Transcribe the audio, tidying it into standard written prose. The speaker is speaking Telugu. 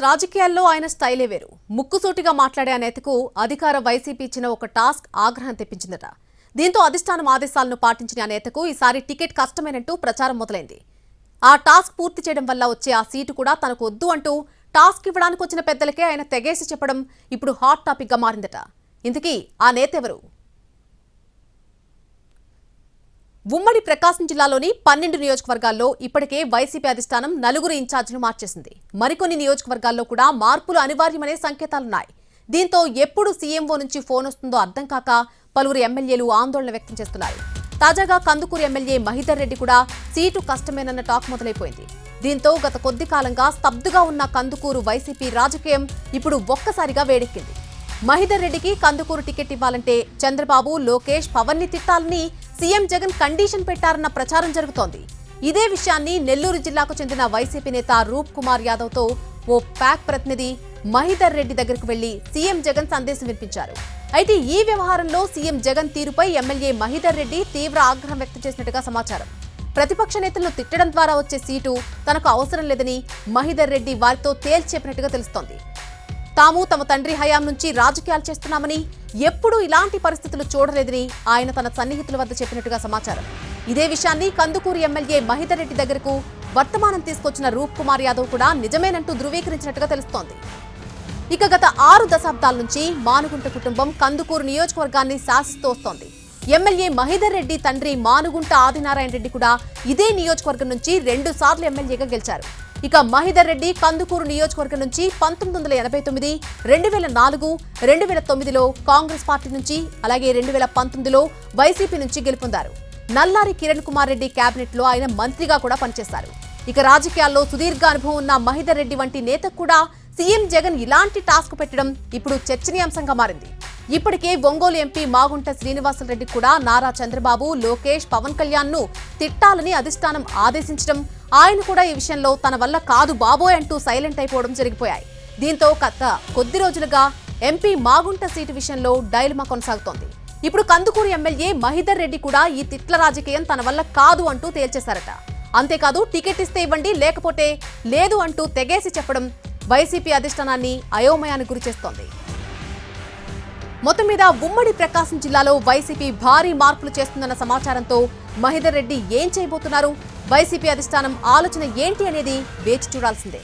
రాజకీయాల్లో ఆయన స్టైలే వేరు. ముక్కుసూటిగా మాట్లాడే ఆ నేతకు అధికార వైసీపీ ఇచ్చిన ఒక టాస్క్ ఆగ్రహం తెప్పించిందట. దీంతో అధిష్టానం ఆదేశాలను పాటించిన ఆ నేతకు ఈసారి టికెట్ కష్టమేనంటూ ప్రచారం మొదలైంది. ఆ టాస్క్ పూర్తి చేయడం వల్ల వచ్చే ఆ సీటు కూడా తనకు వద్దు అంటూ టాస్క్ ఇవ్వడానికి వచ్చిన పెద్దలకే ఆయన తెగేసి చెప్పడం ఇప్పుడు హాట్ టాపిక్ గా మారిందట. ఇంతకీ ఆ నేత ఎవరు? ఉమ్మడి ప్రకాశం జిల్లాలోని 12 నియోజకవర్గాల్లో ఇప్పటికే వైసీపీ అధిష్టానం 4 ఇన్ఛార్జీలు మార్చేసింది. మరికొన్ని నియోజకవర్గాల్లో కూడా మార్పులు అనివార్యమనే సంకేతాలున్నాయి. దీంతో ఎప్పుడు సీఎంఓ నుంచి ఫోన్ వస్తుందో అర్థం కాక పలువురు ఎమ్మెల్యేలు ఆందోళన వ్యక్తం చేస్తున్నారు. తాజాగా కందుకూరు ఎమ్మెల్యే మహిదర్ రెడ్డి కూడా సీటు కష్టమేనన్న టాక్ మొదలైపోయింది. దీంతో గత కొద్ది కాలంగా స్తబ్దుగా ఉన్న కందుకూరు వైసీపీ రాజకీయం ఇప్పుడు ఒక్కసారిగా వేడెక్కింది. మహిదర్ రెడ్డికి కందుకూరు టికెట్ ఇవ్వాలంటే చంద్రబాబు, లోకేష్, పవన్ ని తిట్టాలని సీఎం జగన్ కండిషన్ పెట్టారన్న ప్రచారం జరుగుతోంది. ఇదే విషయాన్ని నెల్లూరు జిల్లాకు చెందిన వైసీపీ నేత రూప్ కుమార్ యాదవ్ తో ఓ ప్యాక్ ప్రతినిధి మహిదర్ రెడ్డి దగ్గరకు వెళ్లి సీఎం జగన్ సందేశం వినిపించారు. అయితే ఈ వ్యవహారంలో సీఎం జగన్ తీరుపై ఎమ్మెల్యే మహిదర్ రెడ్డి తీవ్ర ఆగ్రహం వ్యక్తం చేసినట్టుగా సమాచారం. ప్రతిపక్ష నేతలను తిట్టడం ద్వారా వచ్చే సీటు తనకు అవసరం లేదని మహిదర్ రెడ్డి వారితో తేల్చెప్పినట్టుగా తెలుస్తోంది. తాము తమ తండ్రి హయాం నుంచి రాజకీయాలు చేస్తున్నామని, ఎప్పుడూ ఇలాంటి పరిస్థితులు చూడలేదని ఆయన తన సన్నిహితుల వద్ద చెప్పినట్టుగా సమాచారం. ఇదే విషయాన్ని కందుకూరు ఎమ్మెల్యే మహిదర్ రెడ్డి దగ్గరకు వర్తమానం తీసుకొచ్చిన రూప్ కుమార్ యాదవ్ కూడా నిజమేనంటూ ధృవీకరించినట్టుగా తెలుస్తోంది. ఇక గత 6 దశాబ్దాల నుంచి మానుగుంట కుటుంబం కందుకూరు నియోజకవర్గాన్ని శాసిస్తూ వస్తోంది. ఎమ్మెల్యే మహిదర్ రెడ్డి తండ్రి మానుగుంట ఆదినారాయణ రెడ్డి కూడా ఇదే నియోజకవర్గం నుంచి 2 సార్లు ఎమ్మెల్యేగా గెలిచారు. ఇక మహిదర్ రెడ్డి కందుకూరు నియోజకవర్గం నుంచి 1989, 2004, 2009లో కాంగ్రెస్ పార్టీ నుంచి, అలాగే 2019లో వైసీపీ నుంచి గెలుపొందారు. నల్లారి కిరణ్ కుమార్ రెడ్డి కేబినెట్ లో ఆయన మంత్రిగా కూడా పనిచేశారు. ఇక రాజకీయాల్లో సుదీర్ఘ అనుభవం ఉన్న మహిదర్ రెడ్డి వంటి నేతకు కూడా సీఎం జగన్ ఇలాంటి టాస్క్ పెట్టడం ఇప్పుడు చర్చనీయాంశంగా మారింది. ఇప్పటికే ఒంగోలు ఎంపీ మాగుంట శ్రీనివాసరెడ్డి కూడా నారా చంద్రబాబు, లోకేష్, పవన్ కళ్యాణ్ ను తిట్టాలని అధిష్టానం ఆదేశించడం, ఆయన కూడా ఈ విషయంలో తన వల్ల కాదు బాబోయ్ అంటూ సైలెంట్ అయిపోవడం జరిగిపోయాయి. దీంతో కొద్ది రోజులుగా ఎంపీ మాగుంట సీటు విషయంలో డైలమా కొనసాగుతోంది. ఇప్పుడు కందుకూరు ఎమ్మెల్యే మహిదర్ రెడ్డి కూడా ఈ తిట్ల రాజకీయం తన వల్ల కాదు అంటూ తేల్చేశారట. అంతేకాదు టికెట్ ఇస్తే ఇవ్వండి, లేకపోతే లేదు అంటూ తెగేసి చెప్పడం వైసీపీ అధిష్టానాన్ని అయోమయానికి గురిచేస్తోంది. మొత్తం మీద ఉమ్మడి ప్రకాశం జిల్లాలో వైసీపీ భారీ మార్పులు చేస్తుందన్న సమాచారంతో మహిదర్ రెడ్డి ఏం చేయబోతున్నారు, వైసీపీ అధిష్టానం ఆలోచన ఏంటి అనేది వేచి చూడాల్సిందే.